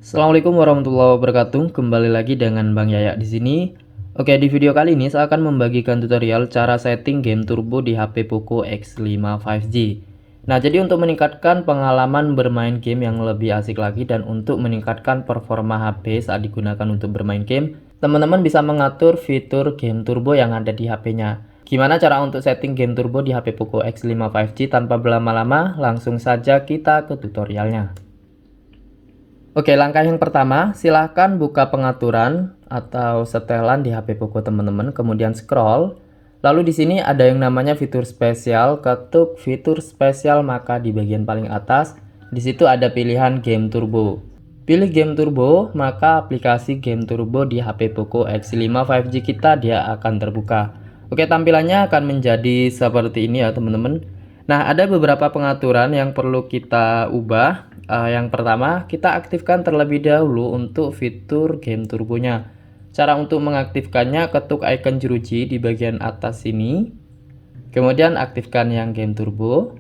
Assalamualaikum warahmatullahi wabarakatuh. Kembali lagi dengan Bang Yaya di sini. Oke, di video kali ini saya akan membagikan tutorial cara setting game turbo di HP Poco X5 5G. Nah, jadi untuk meningkatkan pengalaman bermain game yang lebih asik lagi dan untuk meningkatkan performa HP saat digunakan untuk bermain game, teman-teman bisa mengatur fitur game turbo yang ada di HP-nya. Gimana cara untuk setting game turbo di HP Poco X5 5G tanpa berlama-lama? Langsung saja kita ke tutorialnya. Oke, langkah yang pertama, silahkan buka pengaturan atau setelan di HP Poco teman-teman, kemudian scroll. Lalu di sini ada yang namanya fitur spesial, ketuk fitur spesial maka di bagian paling atas, di situ ada pilihan game turbo. Pilih game turbo, maka aplikasi game turbo di HP Poco X5 5G kita dia akan terbuka. Oke, tampilannya akan menjadi seperti ini ya teman-teman. Nah, ada beberapa pengaturan yang perlu kita ubah. Yang pertama, kita aktifkan terlebih dahulu untuk fitur game turbonya. Cara untuk mengaktifkannya, ketuk icon jeruji di bagian atas sini. Kemudian aktifkan yang game turbo.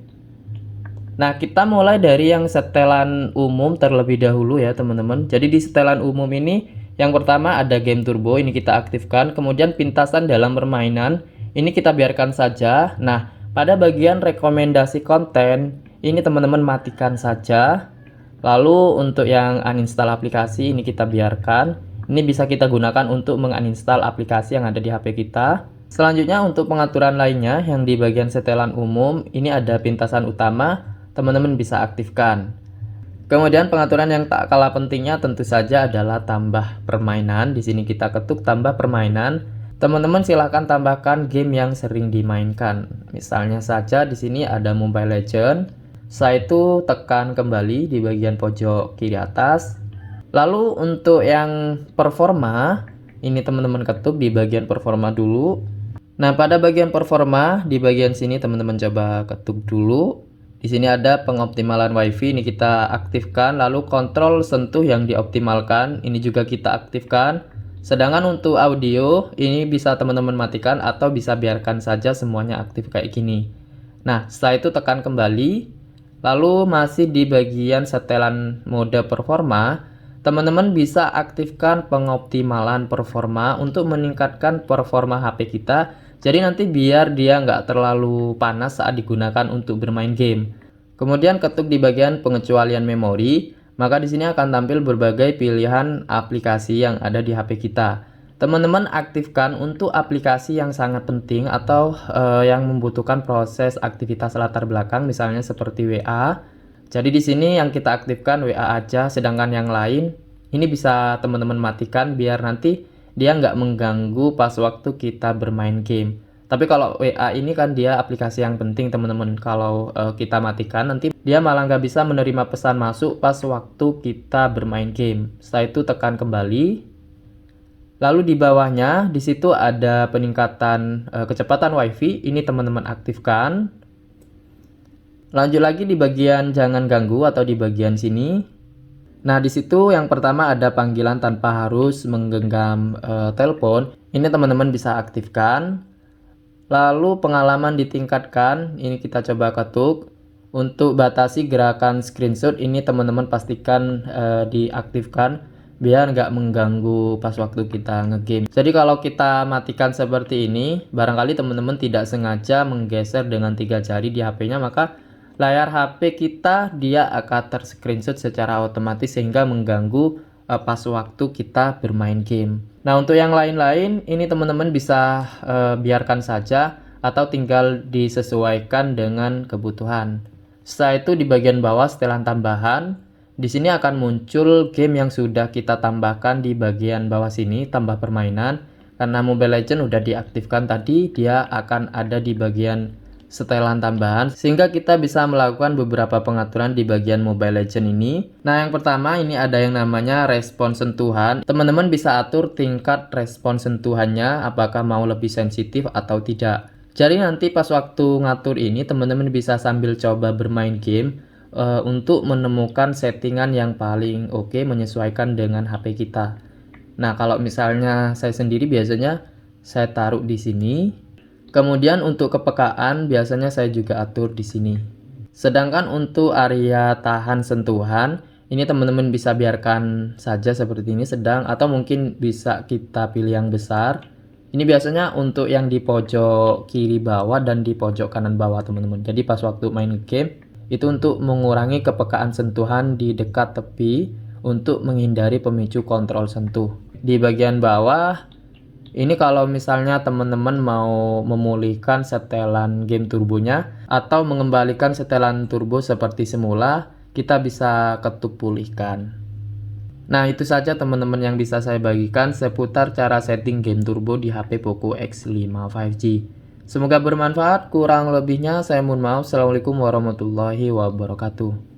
Nah, kita mulai dari yang setelan umum terlebih dahulu ya teman-teman. Jadi di setelan umum ini, yang pertama ada game turbo, ini kita aktifkan. Kemudian pintasan dalam permainan, ini kita biarkan saja. Nah, pada bagian rekomendasi konten, ini teman-teman matikan saja. Lalu untuk yang uninstall aplikasi ini kita biarkan. Ini bisa kita gunakan untuk menguninstall aplikasi yang ada di HP kita. Selanjutnya untuk pengaturan lainnya yang di bagian setelan umum, ini ada pintasan utama, teman-teman bisa aktifkan. Kemudian pengaturan yang tak kalah pentingnya tentu saja adalah tambah permainan. Di sini kita ketuk tambah permainan. Teman-teman silahkan tambahkan game yang sering dimainkan. Misalnya saja di sini ada Mobile Legends. Setelah itu tekan kembali di bagian pojok kiri atas. Lalu untuk yang performa, ini teman-teman ketuk di bagian performa dulu. Nah, pada bagian performa di bagian sini teman-teman coba ketuk dulu. Di sini ada pengoptimalan WiFi, ini kita aktifkan. Lalu kontrol sentuh yang dioptimalkan, ini juga kita aktifkan. Sedangkan untuk audio, ini bisa teman-teman matikan atau bisa biarkan saja semuanya aktif kayak gini. Nah, setelah itu tekan kembali. Lalu masih di bagian setelan mode performa, teman-teman bisa aktifkan pengoptimalan performa untuk meningkatkan performa HP kita. Jadi nanti biar dia nggak terlalu panas saat digunakan untuk bermain game. Kemudian ketuk di bagian pengecualian memori, maka di sini akan tampil berbagai pilihan aplikasi yang ada di HP kita. Teman-teman aktifkan untuk aplikasi yang sangat penting atau yang membutuhkan proses aktivitas latar belakang, misalnya seperti WA. Jadi di sini yang kita aktifkan WA aja, sedangkan yang lain ini bisa teman-teman matikan biar nanti dia nggak mengganggu pas waktu kita bermain game. Tapi kalau WA ini kan dia aplikasi yang penting teman-teman. Kalau kita matikan nanti dia malah nggak bisa menerima pesan masuk pas waktu kita bermain game. Setelah itu tekan kembali. Lalu di bawahnya di situ ada peningkatan kecepatan WiFi, ini teman-teman aktifkan. Lanjut lagi di bagian jangan ganggu atau di bagian sini. Nah, di situ yang pertama ada panggilan tanpa harus menggenggam telepon. Ini teman-teman bisa aktifkan. Lalu pengalaman ditingkatkan, ini kita coba ketuk. Untuk batasi gerakan screenshot, ini teman-teman pastikan diaktifkan biar nggak mengganggu pas waktu kita ngegame. Jadi kalau kita matikan seperti ini, barangkali teman-teman tidak sengaja menggeser dengan 3 jari di HP-nya, maka layar HP kita dia akan terscreenshot secara otomatis sehingga mengganggu pas waktu kita bermain game. Nah, untuk yang lain-lain ini teman-teman bisa biarkan saja atau tinggal disesuaikan dengan kebutuhan. Setelah itu di bagian bawah setelan tambahan, di sini akan muncul game yang sudah kita tambahkan di bagian bawah sini, tambah permainan. Karena Mobile Legends udah diaktifkan tadi, dia akan ada di bagian setelan tambahan, sehingga kita bisa melakukan beberapa pengaturan di bagian Mobile Legends ini. Nah, yang pertama ini ada yang namanya respon sentuhan. Teman-teman bisa atur tingkat respon sentuhannya, apakah mau lebih sensitif atau tidak. Jadi nanti pas waktu ngatur ini, teman-teman bisa sambil coba bermain game untuk menemukan settingan yang paling oke menyesuaikan dengan HP kita. Nah, kalau misalnya saya sendiri biasanya saya taruh di sini. Kemudian untuk kepekaan biasanya saya juga atur di sini. Sedangkan untuk area tahan sentuhan Ini teman-teman bisa biarkan saja seperti ini sedang, atau mungkin bisa kita pilih yang besar. Ini biasanya untuk yang di pojok kiri bawah dan di pojok kanan bawah teman-teman. Jadi pas waktu main game itu untuk mengurangi kepekaan sentuhan di dekat tepi untuk menghindari pemicu kontrol sentuh. Di bagian bawah ini kalau misalnya teman-teman mau memulihkan setelan game turbonya atau mengembalikan setelan turbo seperti semula, kita bisa ketuk pulihkan. Nah, itu saja teman-teman yang bisa saya bagikan seputar cara setting game turbo di HP Poco X5 5G. Semoga bermanfaat, kurang lebihnya saya mohon maaf. Assalamualaikum warahmatullahi wabarakatuh.